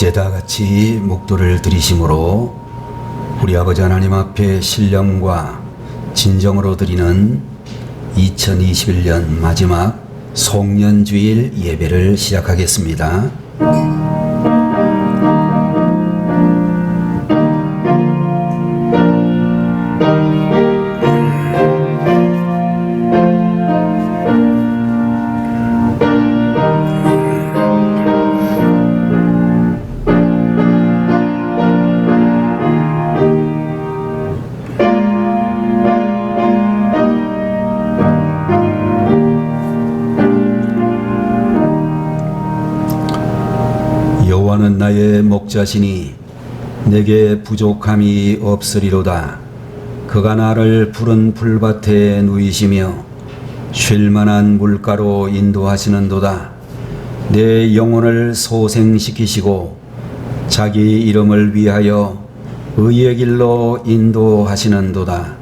이제 다 같이 목도를 들이심으로 우리 아버지 하나님 앞에 신령과 진정으로 드리는 2021년 마지막 송년주일 예배를 시작하겠습니다. 여호와는 나의 목자시니 내게 부족함이 없으리로다. 그가 나를 푸른 풀밭에 누이시며 쉴만한 물가로 인도하시는도다. 내 영혼을 소생시키시고 자기 이름을 위하여 의의 길로 인도하시는도다.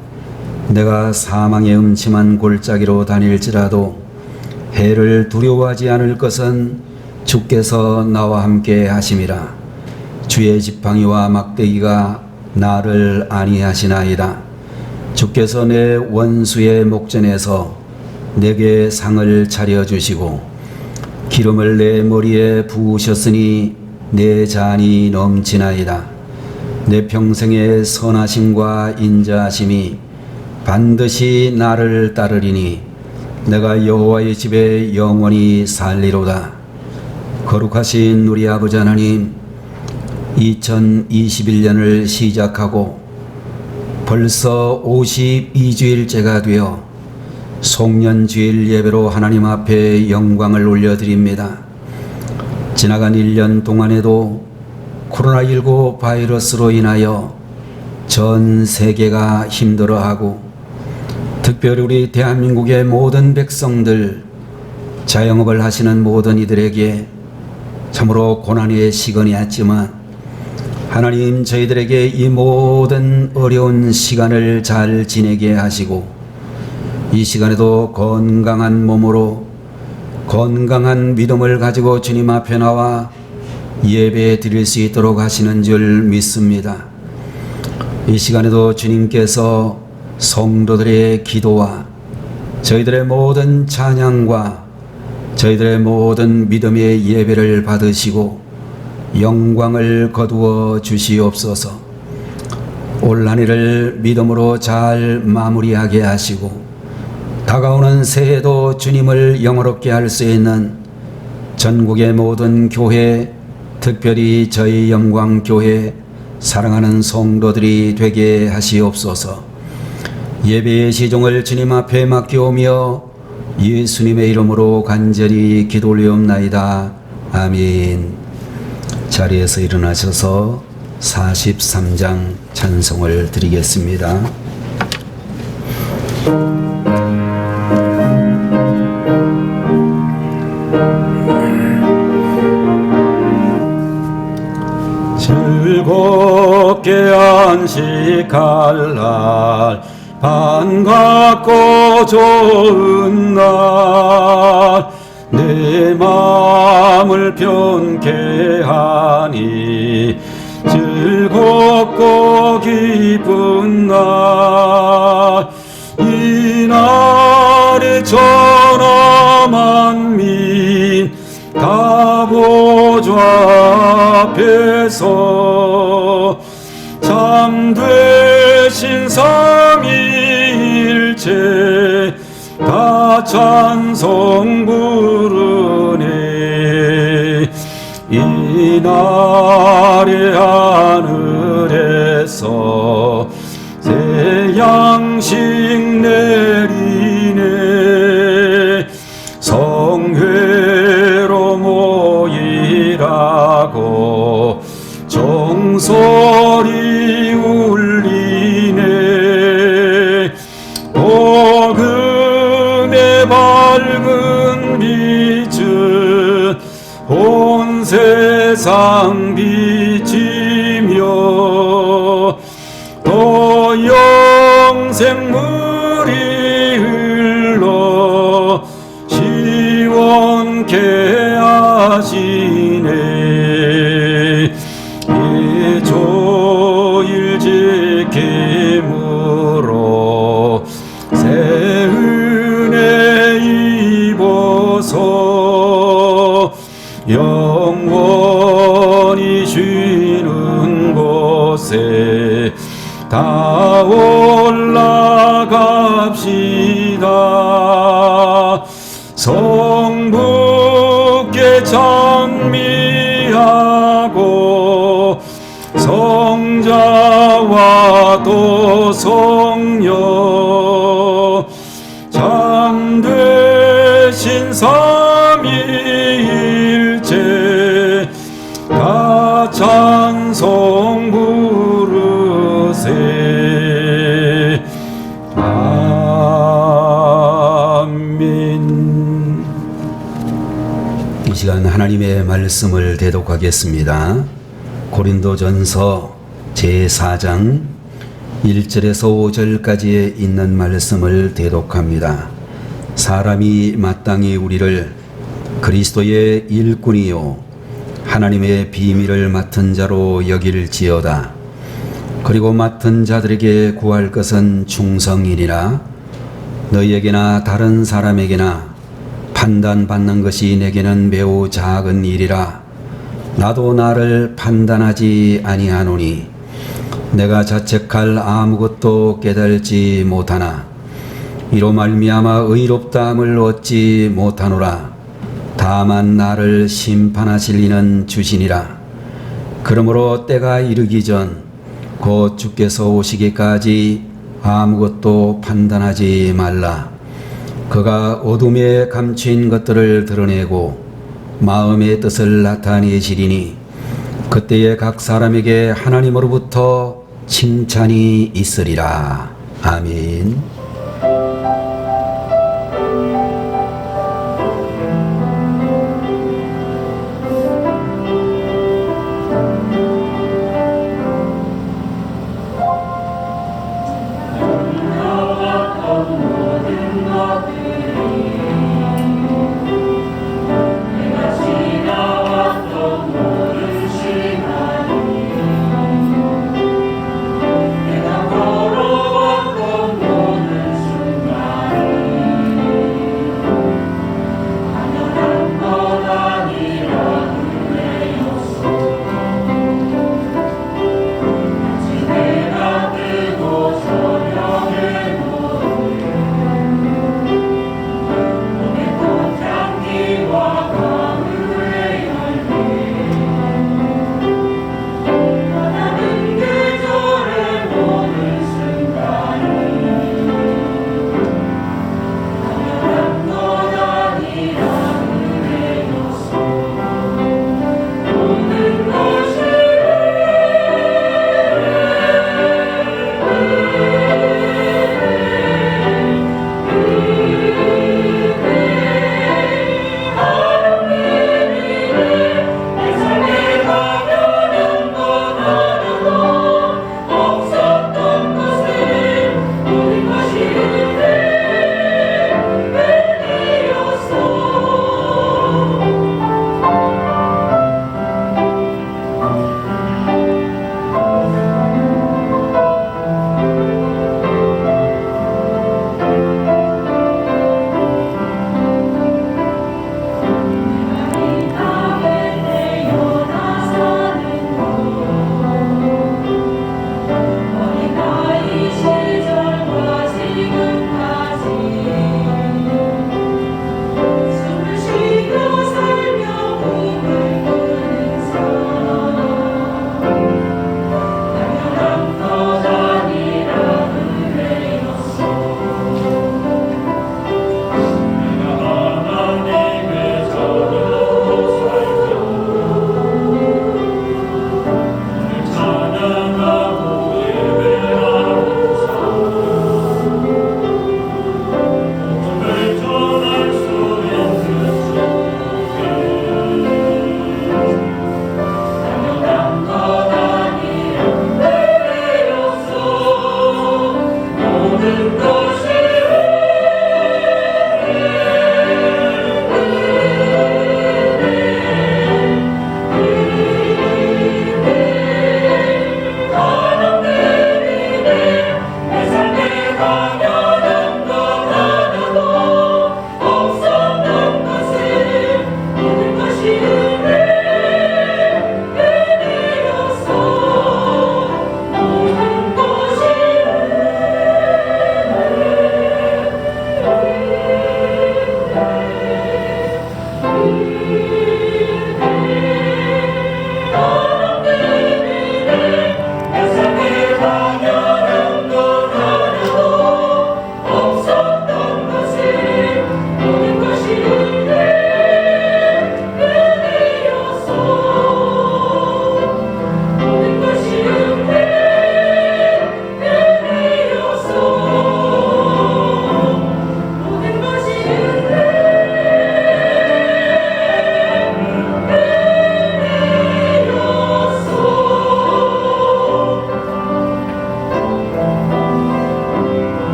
내가 사망의 음침한 골짜기로 다닐지라도 해를 두려워하지 않을 것은 주께서 나와 함께 하심이라. 주의 지팡이와 막대기가 나를 안위하시나이다. 주께서 내 원수의 목전에서 내게 상을 차려주시고 기름을 내 머리에 부으셨으니 내 잔이 넘치나이다. 내 평생의 선하심과 인자하심이 반드시 나를 따르리니 내가 여호와의 집에 영원히 살리로다. 거룩하신 우리 아버지 하나님, 2021년을 시작하고 벌써 52주일째가 되어 송년주일 예배로 하나님 앞에 영광을 올려드립니다. 지나간 1년 동안에도 코로나19 바이러스로 인하여 전 세계가 힘들어하고 특별히 우리 대한민국의 모든 백성들, 자영업을 하시는 모든 이들에게 참으로 고난의 시간이었지만 하나님, 저희들에게 이 모든 어려운 시간을 잘 지내게 하시고 이 시간에도 건강한 몸으로 건강한 믿음을 가지고 주님 앞에 나와 예배 드릴 수 있도록 하시는 줄 믿습니다. 이 시간에도 주님께서 성도들의 기도와 저희들의 모든 찬양과 저희들의 모든 믿음의 예배를 받으시고 영광을 거두어 주시옵소서. 올 한 해를 믿음으로 잘 마무리하게 하시고 다가오는 새해도 주님을 영화롭게 할 수 있는 전국의 모든 교회, 특별히 저희 영광교회 사랑하는 성도들이 되게 하시옵소서. 예배의 시종을 주님 앞에 맡겨오며 예수님의 이름으로 간절히 기도 올리옵나이다. 아멘. 자리에서 일어나셔서 43장 찬송을 드리겠습니다. 즐겁게 안식할 날, 반갑고 좋은 날, 내 마음을 편케 하니 즐겁고 기쁜 날, 이 날에 천하 만민 다 보좌 앞에서 참되신 삼위일체 다 찬송 부르네. 이 날에 하늘에서 새 양식 내리네. 성회로 모이라고 종소리 울리네. 복음의 밝은 빛은 온 세상 비치며 또 영생물이 흘러 시원케 하시네. 조일 지킴으로 새 은혜 입어서 영원히 쉬는 곳에 다 올라갑시다. 성부께 찬미하고 성자와 또 성령 참되신 삼위일체 다 찬송 부르세. 아멘. 이 시간 하나님의 말씀을 대독하겠습니다. 고린도전서 제4장 1절에서 5절까지에 있는 말씀을 대독합니다. 사람이 마땅히 우리를 그리스도의 일꾼이요 하나님의 비밀을 맡은 자로 여길지어다. 그리고 맡은 자들에게 구할 것은 충성이니라. 너희에게나 다른 사람에게나 판단받는 것이 내게는 매우 작은 일이라. 나도 나를 판단하지 아니하노니 내가 자책할 아무것도 깨달지 못하나 이로 말미암아 의롭다함을 얻지 못하노라. 다만 나를 심판하실 이는 주시니라. 그러므로 때가 이르기 전 곧 주께서 오시기까지 아무것도 판단하지 말라. 그가 어둠에 감추인 것들을 드러내고 마음의 뜻을 나타내시리니 그때에 각 사람에게 하나님으로부터 칭찬이 있으리라. 아멘.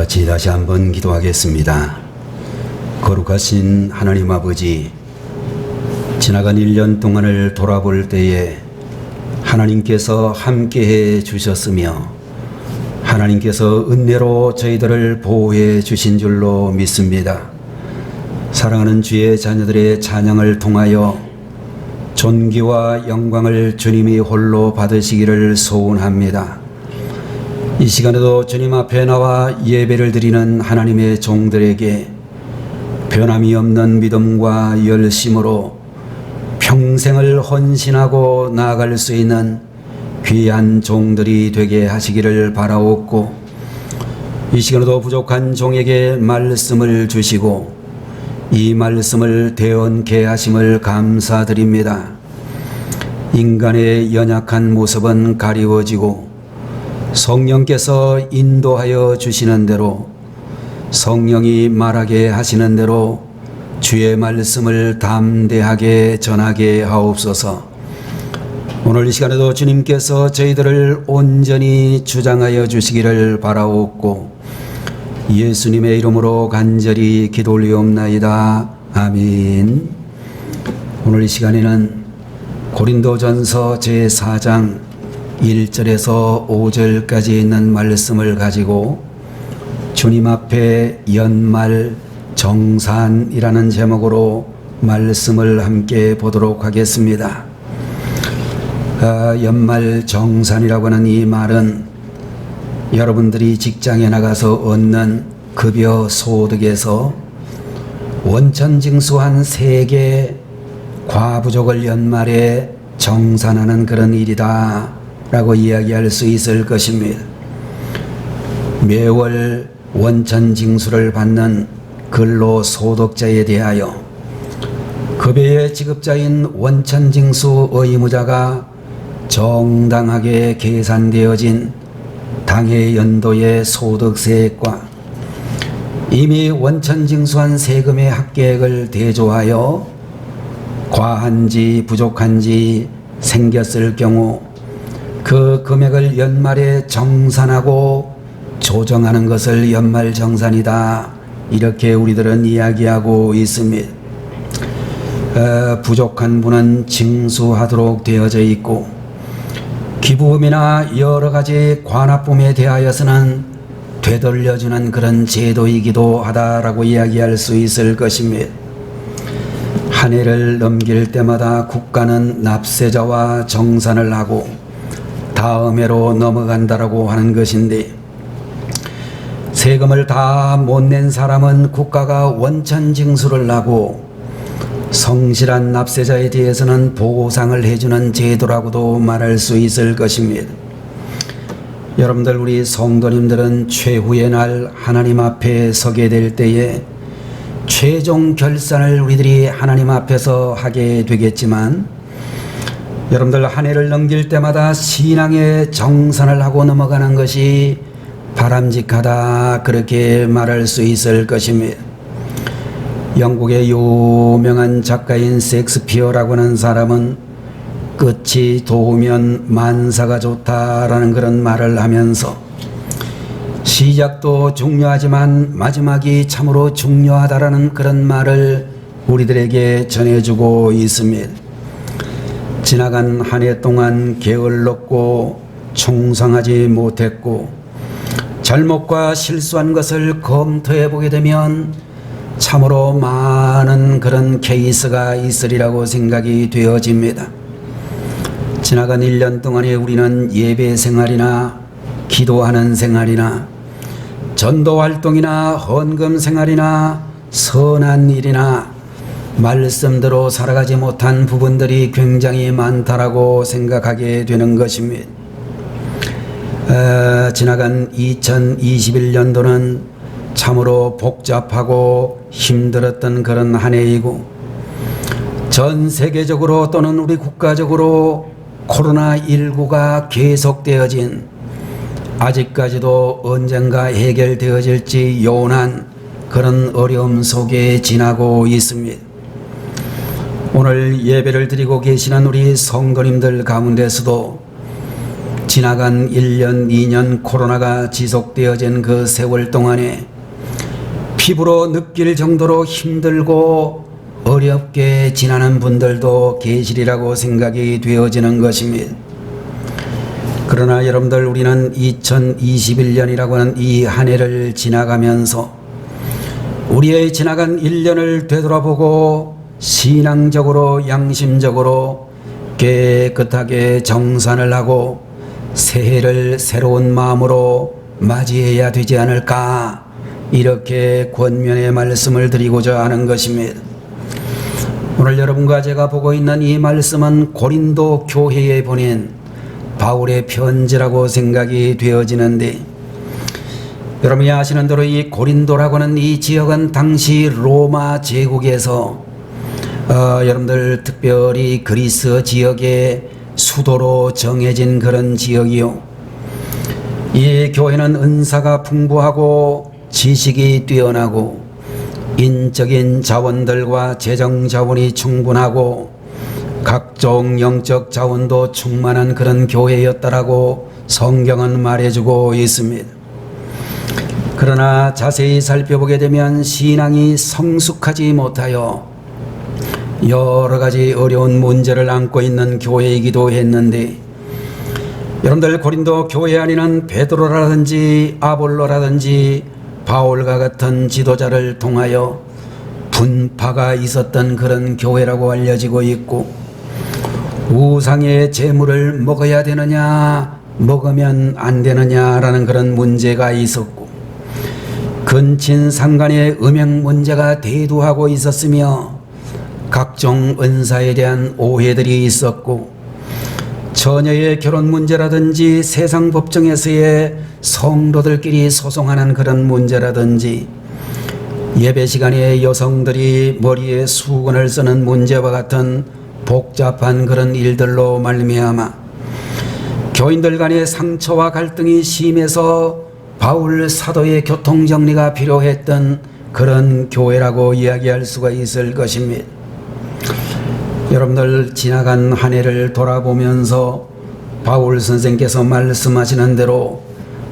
같이 다시 한번 기도하겠습니다. 거룩하신 하나님 아버지, 지나간 1년 동안을 돌아볼 때에 하나님께서 함께해 주셨으며 하나님께서 은혜로 저희들을 보호해 주신 줄로 믿습니다. 사랑하는 주의 자녀들의 찬양을 통하여 존귀와 영광을 주님이 홀로 받으시기를 소원합니다. 이 시간에도 주님 앞에 나와 예배를 드리는 하나님의 종들에게 변함이 없는 믿음과 열심으로 평생을 헌신하고 나아갈 수 있는 귀한 종들이 되게 하시기를 바라옵고, 이 시간에도 부족한 종에게 말씀을 주시고 이 말씀을 대언케 하심을 감사드립니다. 인간의 연약한 모습은 가리워지고 성령께서 인도하여 주시는 대로, 성령이 말하게 하시는 대로 주의 말씀을 담대하게 전하게 하옵소서. 오늘 이 시간에도 주님께서 저희들을 온전히 주장하여 주시기를 바라옵고 예수님의 이름으로 간절히 기도 올리옵나이다. 아멘. 오늘 이 시간에는 고린도전서 제4장 1절에서 5절까지 있는 말씀을 가지고 주님 앞에 연말 정산이라는 제목으로 말씀을 함께 보도록 하겠습니다. 연말 정산이라고 하는 이 말은 여러분들이 직장에 나가서 얻는 급여 소득에서 원천징수한 세계 과부족을 연말에 정산하는 그런 일이다 라고 이야기할 수 있을 것입니다. 매월 원천징수를 받는 근로소득자에 대하여 급여의 지급자인 원천징수 의무자가 정당하게 계산되어진 당해 연도의 소득세액과 이미 원천징수한 세금의 합계액을 대조하여 과한지 부족한지 생겼을 경우 그 금액을 연말에 정산하고 조정하는 것을 연말정산이다, 이렇게 우리들은 이야기하고 있습니다. 부족한 분은 징수하도록 되어져 있고 기부금이나 여러 가지 관합금에 대하여서는 되돌려주는 그런 제도이기도 하다라고 이야기할 수 있을 것입니다. 한 해를 넘길 때마다 국가는 납세자와 정산을 하고 다음 해로 넘어간다라고 하는 것인데, 세금을 다 못 낸 사람은 국가가 원천징수를 하고 성실한 납세자에 대해서는 보상을 해주는 제도라고도 말할 수 있을 것입니다. 여러분들, 우리 성도님들은 최후의 날 하나님 앞에 서게 될 때에 최종 결산을 우리들이 하나님 앞에서 하게 되겠지만, 여러분들 한 해를 넘길 때마다 신앙의 정산을 하고 넘어가는 것이 바람직하다, 그렇게 말할 수 있을 것입니다. 영국의 유명한 작가인 셰익스피어라고 하는 사람은 끝이 도우면 만사가 좋다라는 그런 말을 하면서 시작도 중요하지만 마지막이 참으로 중요하다라는 그런 말을 우리들에게 전해주고 있습니다. 지나간 한 해 동안 게을렀고 충성하지 못했고 잘못과 실수한 것을 검토해 보게 되면 참으로 많은 그런 케이스가 있으리라고 생각이 되어집니다. 지나간 1년 동안에 우리는 예배 생활이나 기도하는 생활이나 전도 활동이나 헌금 생활이나 선한 일이나 말씀대로 살아가지 못한 부분들이 굉장히 많다라고 생각하게 되는 것입니다. 지나간 2021년도는 참으로 복잡하고 힘들었던 그런 한 해이고, 전 세계적으로 또는 우리 국가적으로 코로나19가 계속되어진, 아직까지도 언젠가 해결되어질지 요원한 그런 어려움 속에 지나고 있습니다. 오늘 예배를 드리고 계시는 우리 성도님들 가운데서도 지나간 1년, 2년 코로나가 지속되어진 그 세월 동안에 피부로 느낄 정도로 힘들고 어렵게 지나는 분들도 계시리라고 생각이 되어지는 것입니다. 그러나 여러분들, 우리는 2021년이라고 하는 이 한 해를 지나가면서 우리의 지나간 1년을 되돌아보고 신앙적으로 양심적으로 깨끗하게 정산을 하고 새해를 새로운 마음으로 맞이해야 되지 않을까, 이렇게 권면의 말씀을 드리고자 하는 것입니다. 오늘 여러분과 제가 보고 있는 이 말씀은 고린도 교회에 보낸 바울의 편지라고 생각이 되어지는데, 여러분이 아시는 대로 이 고린도라고 하는 이 지역은 당시 로마 제국에서 여러분들 특별히 그리스 지역의 수도로 정해진 그런 지역이요, 이 교회는 은사가 풍부하고 지식이 뛰어나고 인적인 자원들과 재정 자원이 충분하고 각종 영적 자원도 충만한 그런 교회였다라고 성경은 말해주고 있습니다. 그러나 자세히 살펴보게 되면 신앙이 성숙하지 못하여 여러 가지 어려운 문제를 안고 있는 교회이기도 했는데, 여러분들 고린도 교회 안에는 베드로라든지 아볼로라든지 바울과 같은 지도자를 통하여 분파가 있었던 그런 교회라고 알려지고 있고, 우상의 제물을 먹어야 되느냐 먹으면 안 되느냐라는 그런 문제가 있었고, 근친 상간의 음행 문제가 대두하고 있었으며 각종 은사에 대한 오해들이 있었고, 처녀의 결혼 문제라든지 세상 법정에서의 성도들끼리 소송하는 그런 문제라든지 예배 시간에 여성들이 머리에 수건을 쓰는 문제와 같은 복잡한 그런 일들로 말미암아 교인들 간의 상처와 갈등이 심해서 바울 사도의 교통정리가 필요했던 그런 교회라고 이야기할 수가 있을 것입니다. 여러분들, 지나간 한 해를 돌아보면서 바울 선생께서 말씀하시는 대로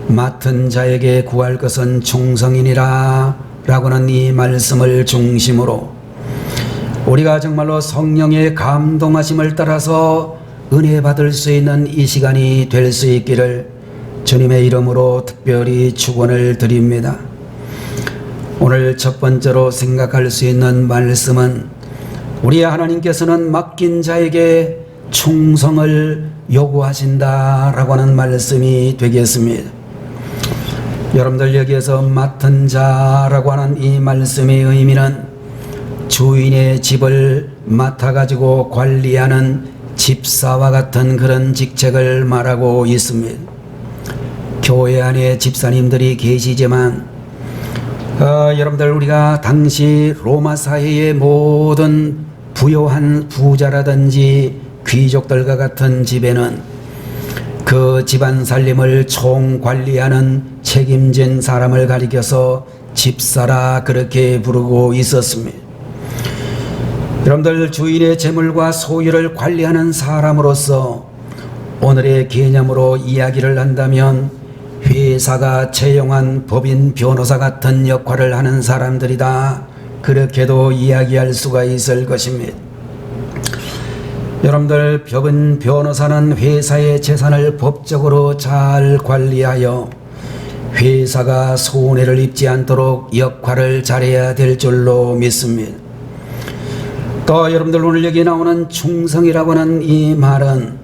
맡은 자에게 구할 것은 충성이니라 라고는 이 말씀을 중심으로 우리가 정말로 성령의 감동하심을 따라서 은혜 받을 수 있는 이 시간이 될 수 있기를 주님의 이름으로 특별히 축원을 드립니다. 오늘 첫 번째로 생각할 수 있는 말씀은, 우리 하나님께서는 맡긴 자에게 충성을 요구하신다라고 하는 말씀이 되겠습니다. 여러분들, 여기에서 맡은 자라고 하는 이 말씀의 의미는 주인의 집을 맡아가지고 관리하는 집사와 같은 그런 직책을 말하고 있습니다. 교회 안에 집사님들이 계시지만 여러분들, 우리가 당시 로마 사회의 모든 부요한 부자라든지 귀족들과 같은 집에는 그 집안 살림을 총관리하는 책임진 사람을 가리켜서 집사라 그렇게 부르고 있었습니다. 여러분들, 주인의 재물과 소유를 관리하는 사람으로서 오늘의 개념으로 이야기를 한다면 회사가 채용한 법인 변호사 같은 역할을 하는 사람들이다, 그렇게도 이야기할 수가 있을 것입니다. 여러분들, 법인 변호사는 회사의 재산을 법적으로 잘 관리하여 회사가 손해를 입지 않도록 역할을 잘해야 될 줄로 믿습니다. 또 여러분들, 오늘 여기 나오는 충성이라고 하는 이 말은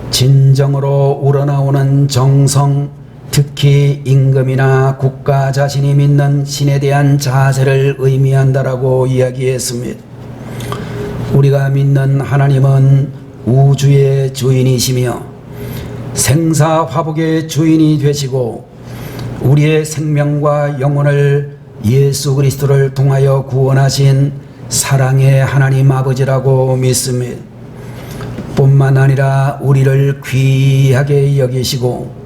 진정으로 우러나오는 정성, 특히 임금이나 국가 자신이 믿는 신에 대한 자세를 의미한다라고 이야기했습니다. 우리가 믿는 하나님은 우주의 주인이시며 생사화복의 주인이 되시고 우리의 생명과 영혼을 예수 그리스도를 통하여 구원하신 사랑의 하나님 아버지라고 믿습니다. 뿐만 아니라 우리를 귀하게 여기시고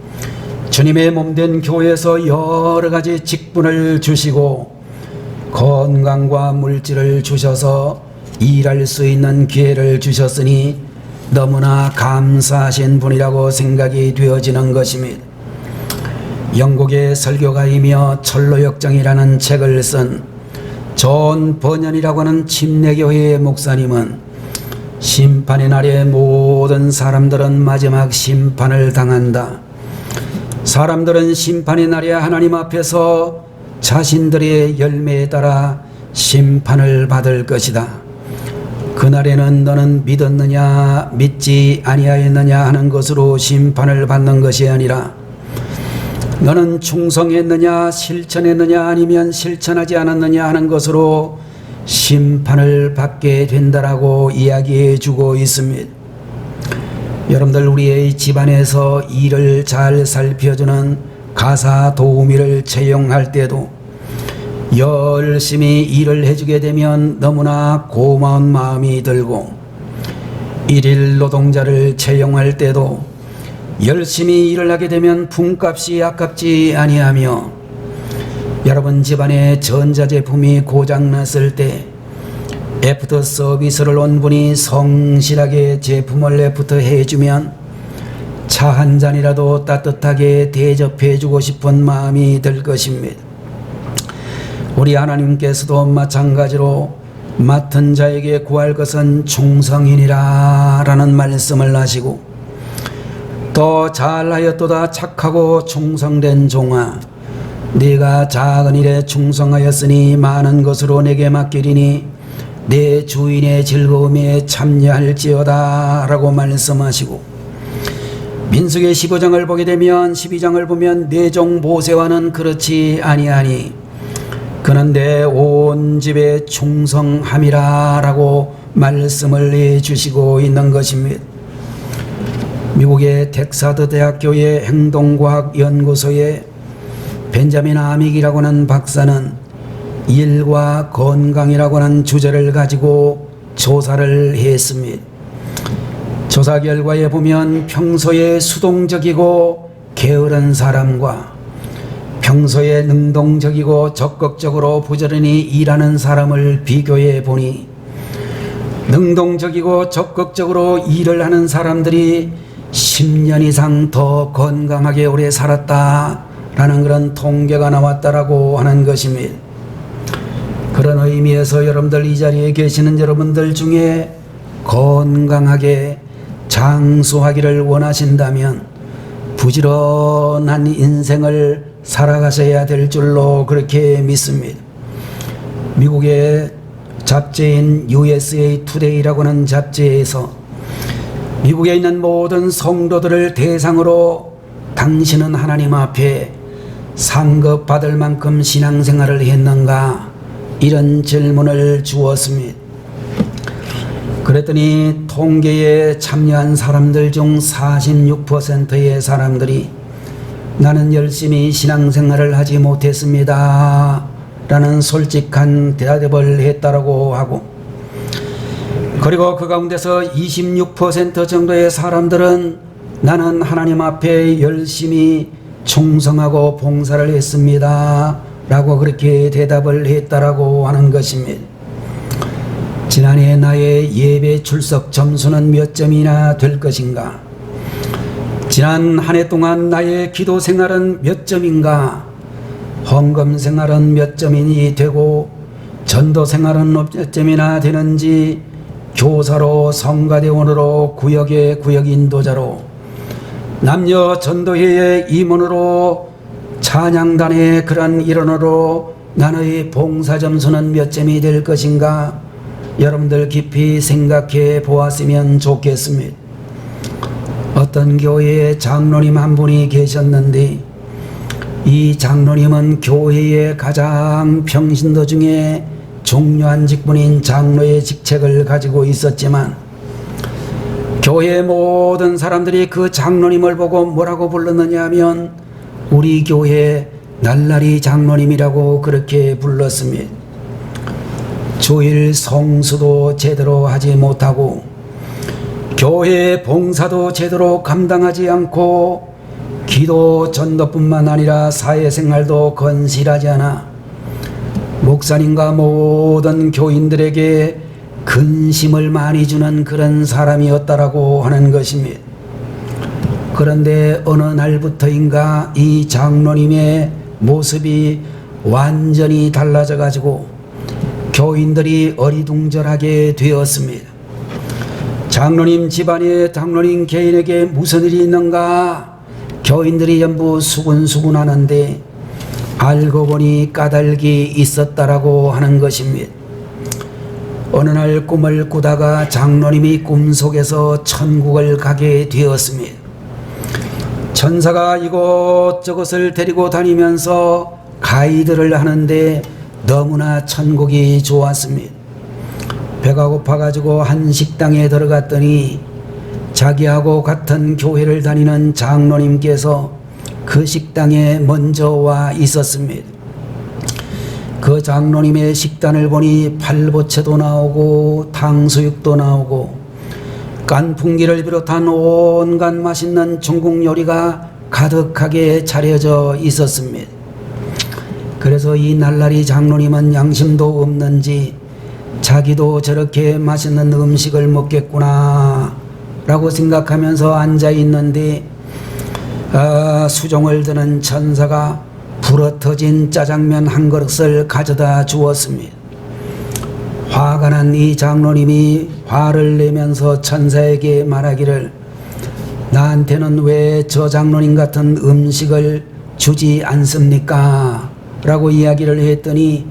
주님의 몸된 교회에서 여러 가지 직분을 주시고 건강과 물질을 주셔서 일할 수 있는 기회를 주셨으니 너무나 감사하신 분이라고 생각이 되어지는 것입니다. 영국의 설교가이며 철로역정이라는 책을 쓴 존 버년이라고 하는 침례교회의 목사님은 심판의 날에 모든 사람들은 마지막 심판을 당한다. 사람들은 심판의 날에 하나님 앞에서 자신들의 열매에 따라 심판을 받을 것이다. 그날에는 너는 믿었느냐 믿지 아니하였느냐 하는 것으로 심판을 받는 것이 아니라 너는 충성했느냐 실천했느냐 아니면 실천하지 않았느냐 하는 것으로 심판을 받게 된다라고 이야기해 주고 있습니다. 여러분들, 우리의 집안에서 일을 잘 살펴주는 가사 도우미를 채용할 때도 열심히 일을 해주게 되면 너무나 고마운 마음이 들고, 일일 노동자를 채용할 때도 열심히 일을 하게 되면 품값이 아깝지 아니하며, 여러분 집안에 전자제품이 고장났을 때 애프터 서비스를 온 분이 성실하게 제품을 애프터 해주면 차 한 잔이라도 따뜻하게 대접해주고 싶은 마음이 들 것입니다. 우리 하나님께서도 마찬가지로 맡은 자에게 구할 것은 충성이니라 라는 말씀을 하시고, 또 잘하였도다 착하고 충성된 종아, 네가 작은 일에 충성하였으니 많은 것으로 내게 맡기리니 내 주인의 즐거움에 참여할지어다 라고 말씀하시고, 민수기 15장을 보게 되면 12장을 보면 내 종 모세와는 그렇지 아니하니 그는 내 온 집에 충성함이라 라고 말씀을 해주시고 있는 것입니다. 미국의 텍사드 대학교의 행동과학연구소의 벤자민 아믹이라고 하는 박사는 일과 건강이라고 하는 주제를 가지고 조사를 했습니다. 조사 결과에 보면 평소에 수동적이고 게으른 사람과 평소에 능동적이고 적극적으로 부지런히 일하는 사람을 비교해 보니 능동적이고 적극적으로 일을 하는 사람들이 10년 이상 더 건강하게 오래 살았다라는 그런 통계가 나왔다라고 하는 것입니다. 그런 의미에서 여러분들, 이 자리에 계시는 여러분들 중에 건강하게 장수하기를 원하신다면 부지런한 인생을 살아가셔야 될 줄로 그렇게 믿습니다. 미국의 잡지인 USA 투데이라고 하는 잡지에서 미국에 있는 모든 성도들을 대상으로 당신은 하나님 앞에 상급 받을 만큼 신앙생활을 했는가? 이런 질문을 주었습니다. 그랬더니 통계에 참여한 사람들 중 46%의 사람들이 나는 열심히 신앙생활을 하지 못했습니다 라는 솔직한 대답을 했다라고 하고, 그리고 그 가운데서 26% 정도의 사람들은 나는 하나님 앞에 열심히 충성하고 봉사를 했습니다 라고 그렇게 대답을 했다라고 하는 것입니다. 지난해 나의 예배 출석 점수는 몇 점이나 될 것인가? 지난 한 해 동안 나의 기도 생활은 몇 점인가? 헌금 생활은 몇 점이 되고 전도 생활은 몇 점이나 되는지, 교사로 성가대원으로 구역의 구역 인도자로 남녀 전도회의 임원으로 찬양단의 그런 일원으로 나의 봉사 점수는 몇 점이 될 것인가? 여러분들 깊이 생각해 보았으면 좋겠습니다. 어떤 교회에 장로님 한 분이 계셨는데 이 장로님은 교회의 가장 평신도 중에 중요한 직분인 장로의 직책을 가지고 있었지만 교회의 모든 사람들이 그 장로님을 보고 뭐라고 불렀느냐 하면 우리 교회 날라리 장로님이라고 그렇게 불렀습니다. 주일 성수도 제대로 하지 못하고 교회 봉사도 제대로 감당하지 않고 기도 전도뿐만 아니라 사회생활도 건실하지 않아 목사님과 모든 교인들에게 근심을 많이 주는 그런 사람이었다라고 하는 것입니다. 그런데 어느 날부터인가 이 장로님의 모습이 완전히 달라져 가지고 교인들이 어리둥절하게 되었습니다. 장로님 집안에 장로님 개인에게 무슨 일이 있는가 교인들이 전부 수군수군 하는데 알고 보니 까닭이 있었다라고 하는 것입니다. 어느 날 꿈을 꾸다가 장로님이 꿈속에서 천국을 가게 되었습니다. 천사가 이곳저곳을 데리고 다니면서 가이드를 하는데 너무나 천국이 좋았습니다. 배가 고파가지고 한 식당에 들어갔더니 자기하고 같은 교회를 다니는 장로님께서 그 식당에 먼저 와 있었습니다. 그 장로님의 식단을 보니 팔보채도 나오고 탕수육도 나오고 깐풍기를 비롯한 온갖 맛있는 중국 요리가 가득하게 차려져 있었습니다. 그래서 이 날라리 장로님은 양심도 없는지 자기도 저렇게 맛있는 음식을 먹겠구나 라고 생각하면서 앉아 있는데 수종을 드는 천사가 불어터진 짜장면 한 그릇을 가져다 주었습니다. 화가 난 이 장로님이 화를 내면서 천사에게 말하기를 나한테는 왜 저 장로님 같은 음식을 주지 않습니까? 라고 이야기를 했더니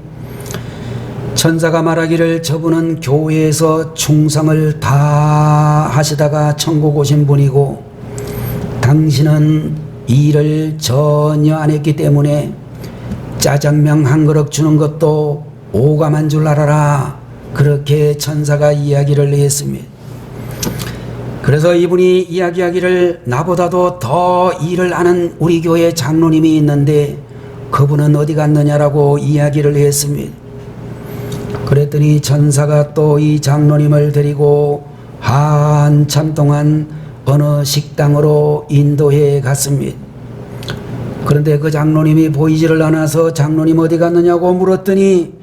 천사가 말하기를 저분은 교회에서 충성을 다 하시다가 천국 오신 분이고 당신은 일을 전혀 안 했기 때문에 짜장면 한 그릇 주는 것도 오감한 줄 알아라. 그렇게 천사가 이야기를 했습니다. 그래서 이분이 이야기하기를 나보다도 더 일을 하는 우리 교회 장로님이 있는데 그분은 어디 갔느냐라고 이야기를 했습니다. 그랬더니 천사가 또 이 장로님을 데리고 한참 동안 어느 식당으로 인도해 갔습니다. 그런데 그 장로님이 보이지를 않아서 장로님 어디 갔느냐고 물었더니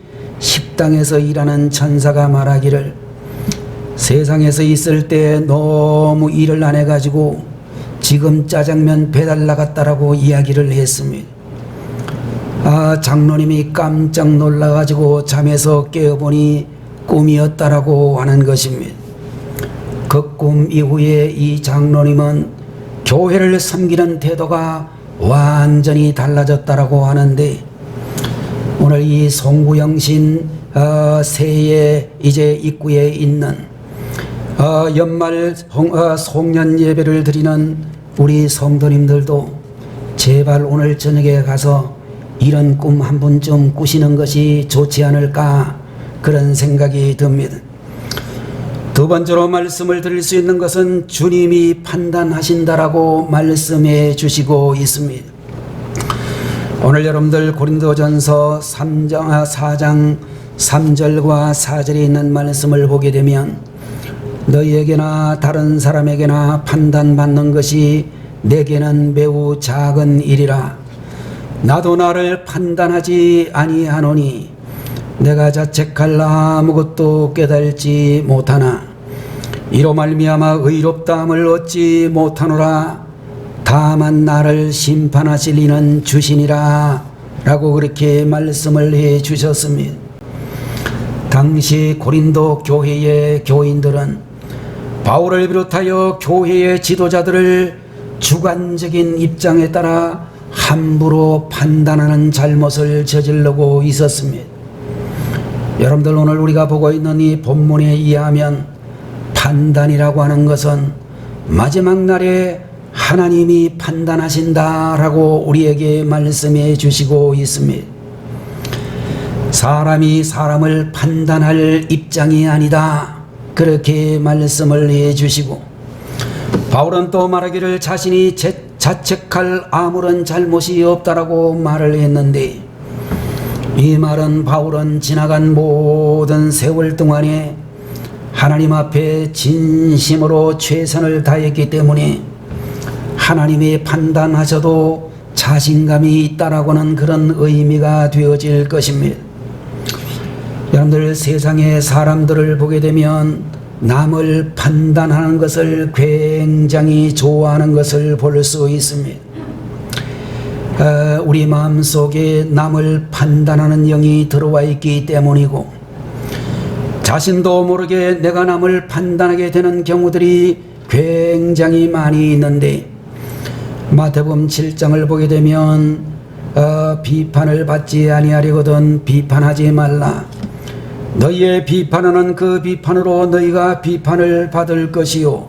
식당에서 일하는 천사가 말하기를 세상에서 있을 때 너무 일을 안 해가지고 지금 짜장면 배달 나갔다라고 이야기를 했습니다. 장로님이 깜짝 놀라가지고 잠에서 깨어보니 꿈이었다라고 하는 것입니다. 그 꿈 이후에 이 장로님은 교회를 섬기는 태도가 완전히 달라졌다라고 하는데 오늘 이 송구영신 새해 이제 입구에 있는 연말 송년 예배를 드리는 우리 성도님들도 제발 오늘 저녁에 가서 이런 꿈 한 번쯤 꾸시는 것이 좋지 않을까 그런 생각이 듭니다. 두 번째로 말씀을 드릴 수 있는 것은 주님이 판단하신다라고 말씀해 주시고 있습니다. 오늘 여러분들 고린도전서 4장 3절과 4절에 있는 말씀을 보게 되면 너희에게나 다른 사람에게나 판단받는 것이 내게는 매우 작은 일이라 나도 나를 판단하지 아니하노니 내가 자책할 아무것도 깨달지 못하나 이로 말미암아 의롭다함을 얻지 못하노라 다만 나를 심판하실 이는 주시니라 라고 그렇게 말씀을 해 주셨습니다. 당시 고린도 교회의 교인들은 바울을 비롯하여 교회의 지도자들을 주관적인 입장에 따라 함부로 판단하는 잘못을 저지르고 있었습니다. 여러분들 오늘 우리가 보고 있는 이 본문에 의하면 판단이라고 하는 것은 마지막 날에 하나님이 판단하신다라고 우리에게 말씀해 주시고 있습니다. 사람이 사람을 판단할 입장이 아니다. 그렇게 말씀을 해 주시고 바울은 또 말하기를 자신이 자책할 아무런 잘못이 없다라고 말을 했는데 이 말은 바울은 지나간 모든 세월 동안에 하나님 앞에 진심으로 최선을 다했기 때문에 하나님이 판단하셔도 자신감이 있다라고는 그런 의미가 되어질 것입니다. 여러분들 세상의 사람들을 보게 되면 남을 판단하는 것을 굉장히 좋아하는 것을 볼 수 있습니다. 우리 마음속에 남을 판단하는 영이 들어와 있기 때문이고, 자신도 모르게 내가 남을 판단하게 되는 경우들이 굉장히 많이 있는데, 마태복음 7장을 보게 되면 비판을 받지 아니하려거든 비판하지 말라. 너희의 비판하는 그 비판으로 너희가 비판을 받을 것이요,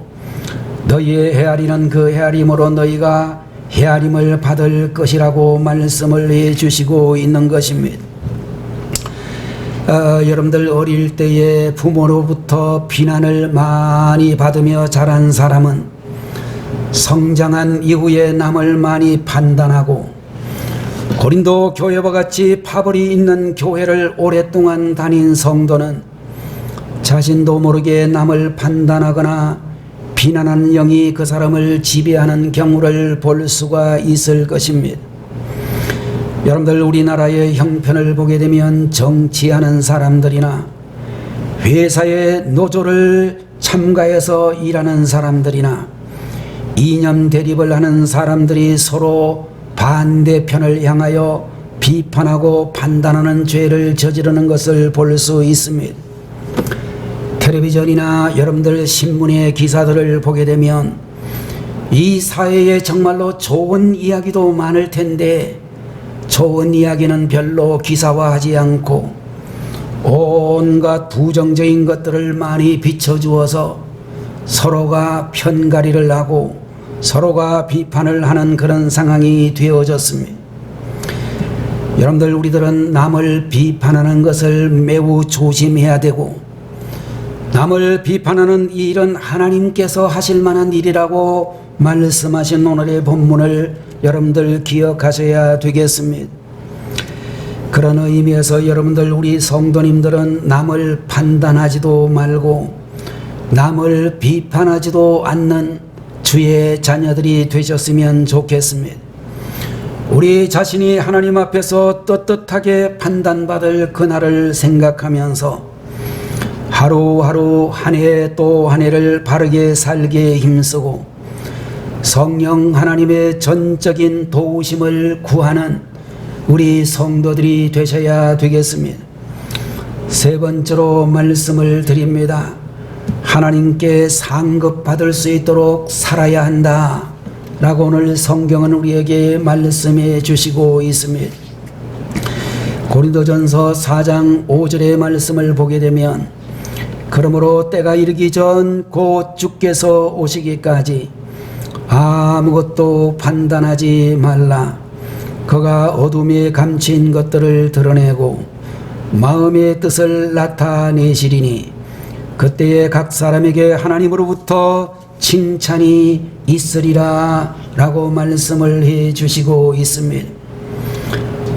너희의 헤아리는 그 헤아림으로 너희가 헤아림을 받을 것이라고 말씀을 해주시고 있는 것입니다. 여러분들 어릴 때에 부모로부터 비난을 많이 받으며 자란 사람은 성장한 이후에 남을 많이 판단하고, 고린도 교회와 같이 파벌이 있는 교회를 오랫동안 다닌 성도는 자신도 모르게 남을 판단하거나 비난하는 영이 그 사람을 지배하는 경우를 볼 수가 있을 것입니다. 여러분들 우리나라의 형편을 보게 되면 정치하는 사람들이나 회사의 노조를 참가해서 일하는 사람들이나 이념 대립을 하는 사람들이 서로 반대편을 향하여 비판하고 판단하는 죄를 저지르는 것을 볼 수 있습니다. 텔레비전이나 여러분들 신문의 기사들을 보게 되면 이 사회에 정말로 좋은 이야기도 많을 텐데, 좋은 이야기는 별로 기사화하지 않고 온갖 부정적인 것들을 많이 비춰주어서 서로가 편가리를 하고 서로가 비판을 하는 그런 상황이 되어졌습니다. 여러분들 우리들은 남을 비판하는 것을 매우 조심해야 되고, 남을 비판하는 이 일은 하나님께서 하실 만한 일이라고 말씀하신 오늘의 본문을 여러분들 기억하셔야 되겠습니다. 그런 의미에서 여러분들 우리 성도님들은 남을 판단하지도 말고 남을 비판하지도 않는 주의 자녀들이 되셨으면 좋겠습니다. 우리 자신이 하나님 앞에서 떳떳하게 판단받을 그날을 생각하면서 하루하루 한 해 또 한 해를 바르게 살게 힘쓰고 성령 하나님의 전적인 도우심을 구하는 우리 성도들이 되셔야 되겠습니다. 세 번째로 말씀을 드립니다. 하나님께 상급받을 수 있도록 살아야 한다 라고 오늘 성경은 우리에게 말씀해 주시고 있습니다. 고린도전서 4장 5절의 말씀을 보게 되면, 그러므로 때가 이르기 전 곧 주께서 오시기까지 아무것도 판단하지 말라. 그가 어둠에 감춘 것들을 드러내고 마음의 뜻을 나타내시리니 그때에 각 사람에게 하나님으로부터 칭찬이 있으리라 라고 말씀을 해 주시고 있습니다.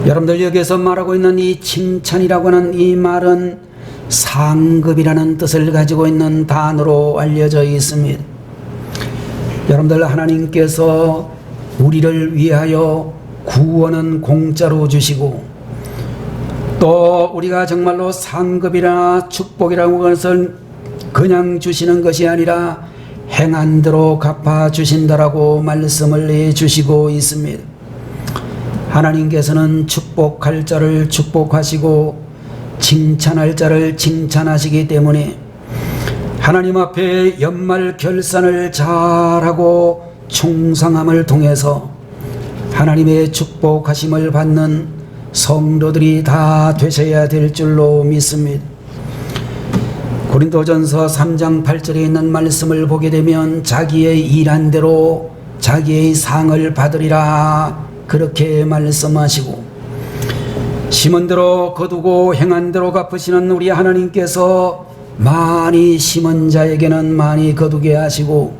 여러분들 여기서 말하고 있는 이 칭찬이라고 하는 이 말은 상급이라는 뜻을 가지고 있는 단어로 알려져 있습니다. 여러분들 하나님께서 우리를 위하여 구원은 공짜로 주시고, 또 우리가 정말로 상급이나 축복이라고 하는 것을 그냥 주시는 것이 아니라 행한 대로 갚아주신다라고 말씀을 해주시고 있습니다. 하나님께서는 축복할 자를 축복하시고 칭찬할 자를 칭찬하시기 때문에 하나님 앞에 연말 결산을 잘하고 충성함을 통해서 하나님의 축복하심을 받는 성도들이 다 되셔야 될 줄로 믿습니다. 고린도전서 3장 8절에 있는 말씀을 보게 되면 자기의 일한 대로 자기의 상을 받으리라 그렇게 말씀하시고, 심은 대로 거두고 행한 대로 갚으시는 우리 하나님께서 많이 심은 자에게는 많이 거두게 하시고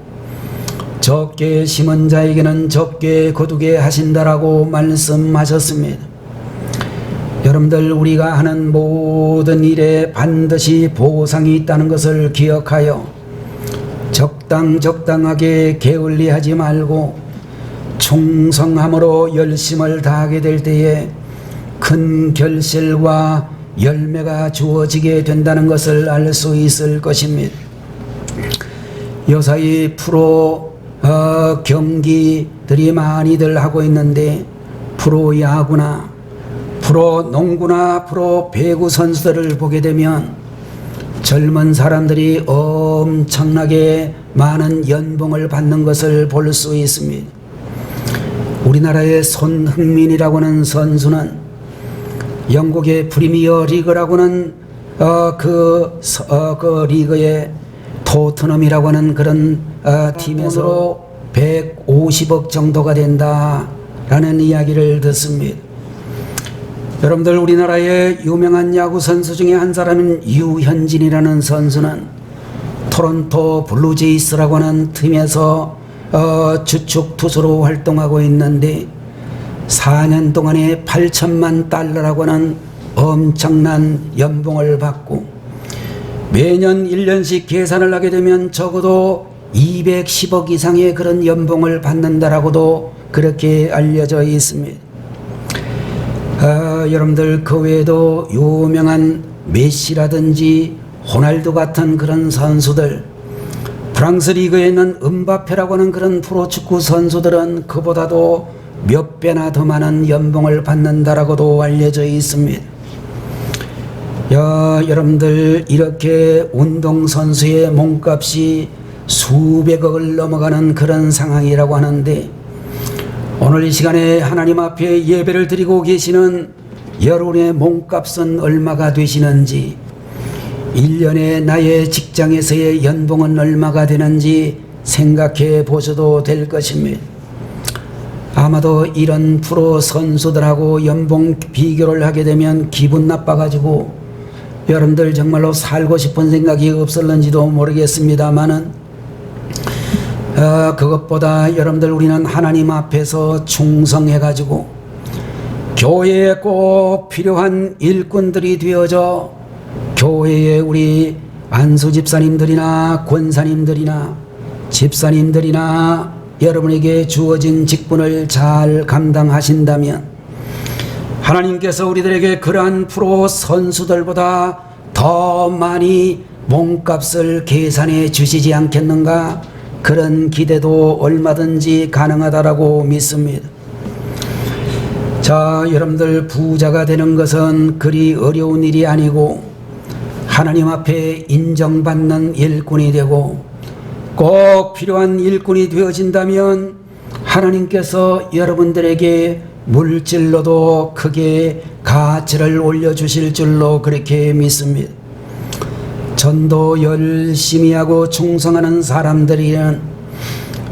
적게 심은 자에게는 적게 거두게 하신다라고 말씀하셨습니다. 여러분들 우리가 하는 모든 일에 반드시 보상이 있다는 것을 기억하여 적당하게 게을리하지 말고 충성함으로 열심을 다하게 될 때에 큰 결실과 열매가 주어지게 된다는 것을 알 수 있을 것입니다. 요사이 프로 경기들이 많이들 하고 있는데 프로 야구나 프로 농구나 프로 배구 선수들을 보게 되면 젊은 사람들이 엄청나게 많은 연봉을 받는 것을 볼 수 있습니다. 우리나라의 손흥민이라고 하는 선수는 영국의 프리미어 리그라고는 그 리그의 토트넘이라고 하는 그런 팀에서 150억 정도가 된다라는 이야기를 듣습니다. 여러분들, 우리나라의 유명한 야구 선수 중에 한 사람인 유현진이라는 선수는 토론토 블루제이스라고 하는 팀에서 주축 투수로 활동하고 있는데 4년 동안에 8천만 달러라고 하는 엄청난 연봉을 받고 매년 1년씩 계산을 하게 되면 적어도 210억 이상의 그런 연봉을 받는다라고도 그렇게 알려져 있습니다. 여러분들, 그 외에도 유명한 메시라든지 호날두 같은 그런 선수들, 프랑스 리그에 있는 음바페라고 하는 그런 프로축구 선수들은 그보다도 몇 배나 더 많은 연봉을 받는다라고도 알려져 있습니다. 여러분들, 이렇게 운동선수의 몸값이 수백억을 넘어가는 그런 상황이라고 하는데, 오늘 이 시간에 하나님 앞에 예배를 드리고 계시는 여러분의 몸값은 얼마가 되시는지, 1년에 나의 직장에서의 연봉은 얼마가 되는지 생각해 보셔도 될 것입니다. 아마도 이런 프로 선수들하고 연봉 비교를 하게 되면 기분 나빠가지고 여러분들 정말로 살고 싶은 생각이 없을는지도 모르겠습니다만은, 그것보다 여러분들, 우리는 하나님 앞에서 충성해가지고 교회에 꼭 필요한 일꾼들이 되어져 교회에 우리 안수 집사님들이나 권사님들이나 집사님들이나 여러분에게 주어진 직분을 잘 감당하신다면 하나님께서 우리들에게 그러한 프로 선수들보다 더 많이 몸값을 계산해 주시지 않겠는가, 그런 기대도 얼마든지 가능하다라고 믿습니다. 자, 여러분들, 부자가 되는 것은 그리 어려운 일이 아니고 하나님 앞에 인정받는 일꾼이 되고 꼭 필요한 일꾼이 되어진다면 하나님께서 여러분들에게 물질로도 크게 가치를 올려주실 줄로 그렇게 믿습니다. 전도 열심히 하고 충성하는 사람들이는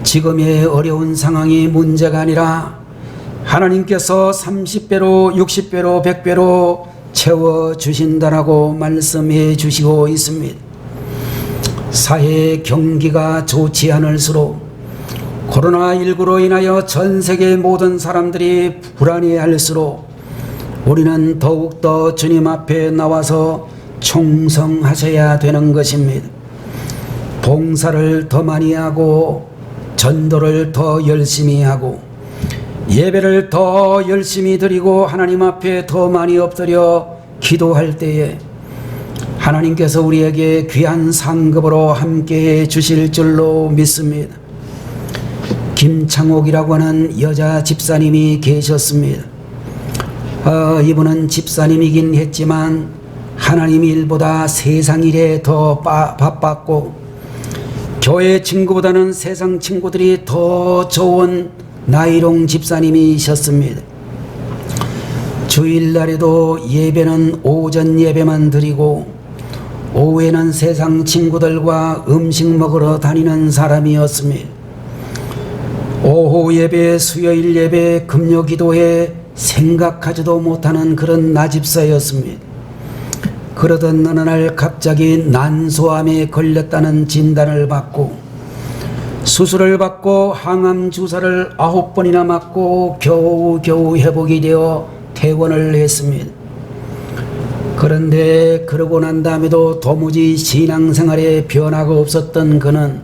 지금의 어려운 상황이 문제가 아니라 하나님께서 30배로 60배로 100배로 채워주신다라고 말씀해 주시고 있습니다. 사회 경기가 좋지 않을수록 코로나19로 인하여 전 세계 모든 사람들이 불안해할수록 우리는 더욱더 주님 앞에 나와서 충성하셔야 되는 것입니다. 봉사를 더 많이 하고 전도를 더 열심히 하고 예배를 더 열심히 드리고 하나님 앞에 더 많이 엎드려 기도할 때에 하나님께서 우리에게 귀한 상급으로 함께해 주실 줄로 믿습니다. 김창옥이라고 하는 여자 집사님이 계셨습니다. 이분은 집사님이긴 했지만 하나님 일보다 세상 일에 더 바빴고 교회 친구보다는 세상 친구들이 더 좋은 나이롱 집사님이셨습니다. 주일날에도 예배는 오전 예배만 드리고 오후에는 세상 친구들과 음식 먹으러 다니는 사람이었습니다. 오후 예배, 수요일 예배, 금요 기도에 생각하지도 못하는 그런 나집사였습니다. 그러던 어느 날 갑자기 난소암에 걸렸다는 진단을 받고 수술을 받고 항암 주사를 9번이나 맞고 겨우 회복이 되어 퇴원을 했습니다. 그런데 그러고 난 다음에도 도무지 신앙생활에 변화가 없었던 그는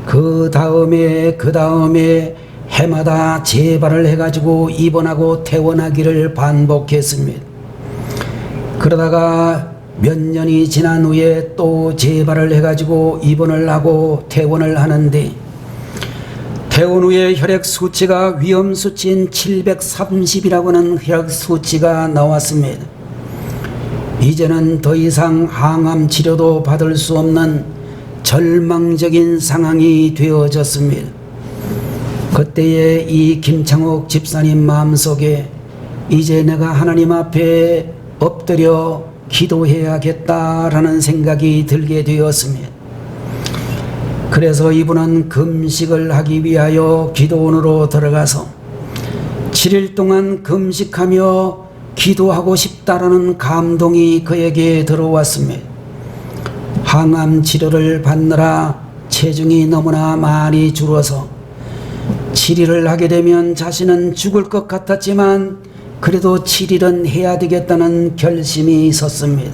그 다음에 해마다 재발을 해가지고 입원하고 퇴원하기를 반복했습니다. 그러다가 몇 년이 지난 후에 또 재발을 해가지고 입원을 하고 퇴원을 하는데, 퇴원 후에 혈액 수치가 위험 수치인 730이라고는 혈액 수치가 나왔습니다. 이제는 더 이상 항암 치료도 받을 수 없는 절망적인 상황이 되어졌습니다. 그때에 이 김창옥 집사님 마음속에 이제 내가 하나님 앞에 엎드려 기도해야겠다라는 생각이 들게 되었습니다. 그래서 이분은 금식을 하기 위하여 기도원으로 들어가서 7일 동안 금식하며 기도하고 싶다라는 감동이 그에게 들어왔습니다. 항암 치료를 받느라 체중이 너무나 많이 줄어서 7일을 하게 되면 자신은 죽을 것 같았지만 그래도 7일은 해야 되겠다는 결심이 있었습니다.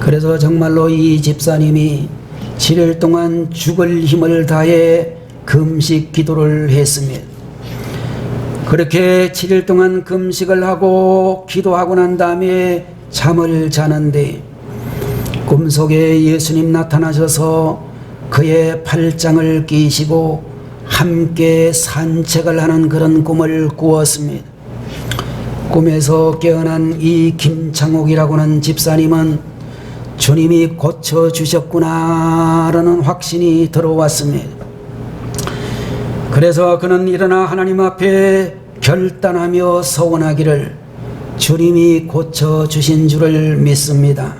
그래서 정말로 이 집사님이 7일 동안 죽을 힘을 다해 금식 기도를 했습니다. 그렇게 7일 동안 금식을 하고 기도하고 난 다음에 잠을 자는데 꿈속에 예수님 나타나셔서 그의 팔짱을 끼시고 함께 산책을 하는 그런 꿈을 꾸었습니다. 꿈에서 깨어난 이 김창옥이라고 하는 집사님은 주님이 고쳐주셨구나라는 확신이 들어왔습니다. 그래서 그는 일어나 하나님 앞에 결단하며 서원하기를 주님이 고쳐주신 줄을 믿습니다.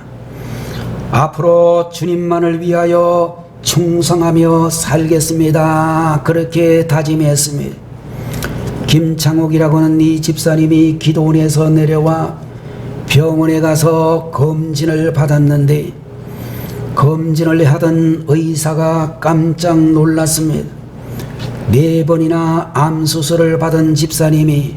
앞으로 주님만을 위하여 충성하며 살겠습니다. 그렇게 다짐했습니다. 김창옥이라고 하는 이 집사님이 기도원에서 내려와 병원에 가서 검진을 받았는데 검진을 하던 의사가 깜짝 놀랐습니다. 4번이나 암수술을 받은 집사님이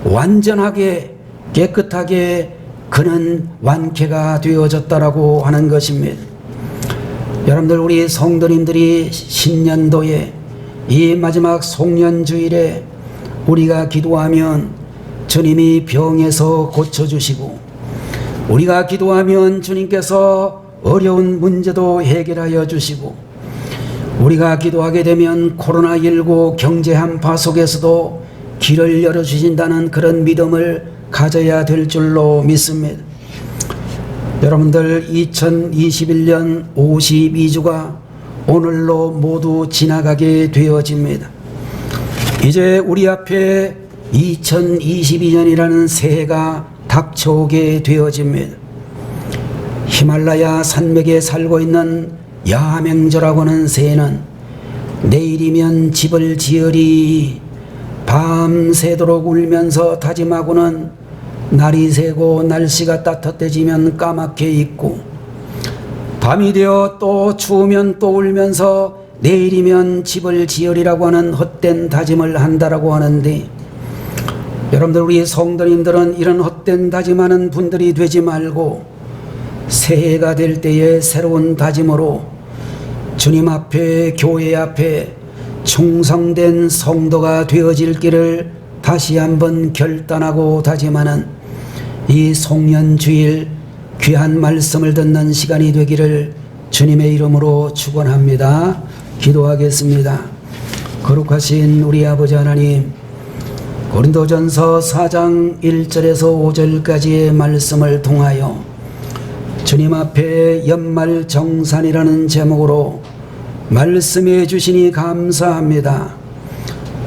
완전하게 깨끗하게 그는 완쾌가 되어졌다라고 하는 것입니다. 여러분들, 우리 성도님들이 신년도에 이 마지막 송년주일에 우리가 기도하면 주님이 병에서 고쳐주시고, 우리가 기도하면 주님께서 어려운 문제도 해결하여 주시고, 우리가 기도하게 되면 코로나19 경제 한파 속에서도 길을 열어주신다는 그런 믿음을 가져야 될 줄로 믿습니다. 여러분들, 2021년 52주가 오늘로 모두 지나가게 되어집니다. 이제 우리 앞에 2022년이라는 새해가 닥쳐오게 되어집니다. 히말라야 산맥에 살고 있는 야맹저라고 하는 새는 내일이면 집을 지으리 밤새도록 울면서 다짐하고는 날이 새고 날씨가 따뜻해지면 까맣게 있고, 밤이 되어 또 추우면 또 울면서 내일이면 집을 지으리라고 하는 헛된 다짐을 한다라고 하는데, 여러분들, 우리 성도님들은 이런 헛된 다짐하는 분들이 되지 말고 새해가 될 때에 새로운 다짐으로 주님 앞에, 교회 앞에 충성된 성도가 되어질 길을 다시 한번 결단하고 다짐하는 이 송년주일 귀한 말씀을 듣는 시간이 되기를 주님의 이름으로 축원합니다. 기도하겠습니다. 거룩하신 우리 아버지 하나님, 고린도전서 4장 1절에서 5절까지의 말씀을 통하여 주님 앞에 연말정산이라는 제목으로 말씀해 주시니 감사합니다.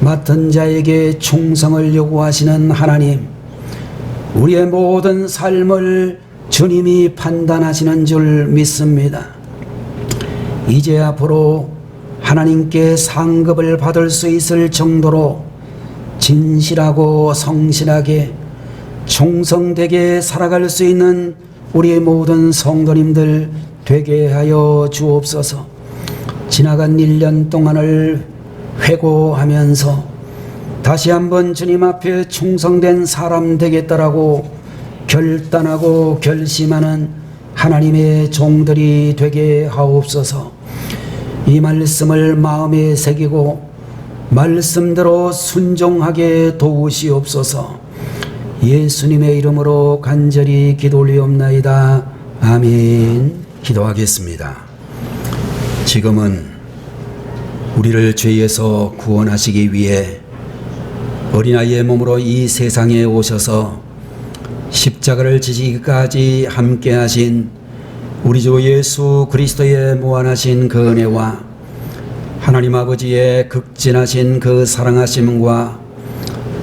맡은 자에게 충성을 요구하시는 하나님, 우리의 모든 삶을 주님이 판단하시는 줄 믿습니다. 이제 앞으로 하나님께 상급을 받을 수 있을 정도로 진실하고 성실하게 충성되게 살아갈 수 있는 우리의 모든 성도님들 되게 하여 주옵소서. 지나간 1년 동안을 회고하면서 다시 한번 주님 앞에 충성된 사람 되겠다라고 결단하고 결심하는 하나님의 종들이 되게 하옵소서. 이 말씀을 마음에 새기고 말씀대로 순종하게 도우시옵소서. 예수님의 이름으로 간절히 기도 올리옵나이다. 아멘. 기도하겠습니다. 지금은 우리를 죄에서 구원하시기 위해 어린아이의 몸으로 이 세상에 오셔서 십자가를 지시기까지 함께하신 우리 주 예수 그리스도의 무한하신 그 은혜와 하나님 아버지의 극진하신 그 사랑하심과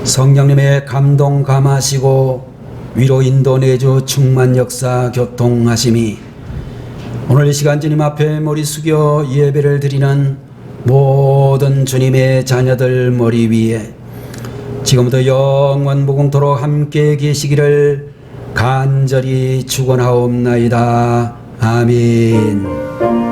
성령님의 감동 감하시고 위로 인도 내주 충만 역사 교통하심이 오늘 이 시간 주님 앞에 머리 숙여 예배를 드리는 모든 주님의 자녀들 머리 위에 지금부터 영원 무궁토록 함께 계시기를 간절히 축원하옵나이다. 아멘.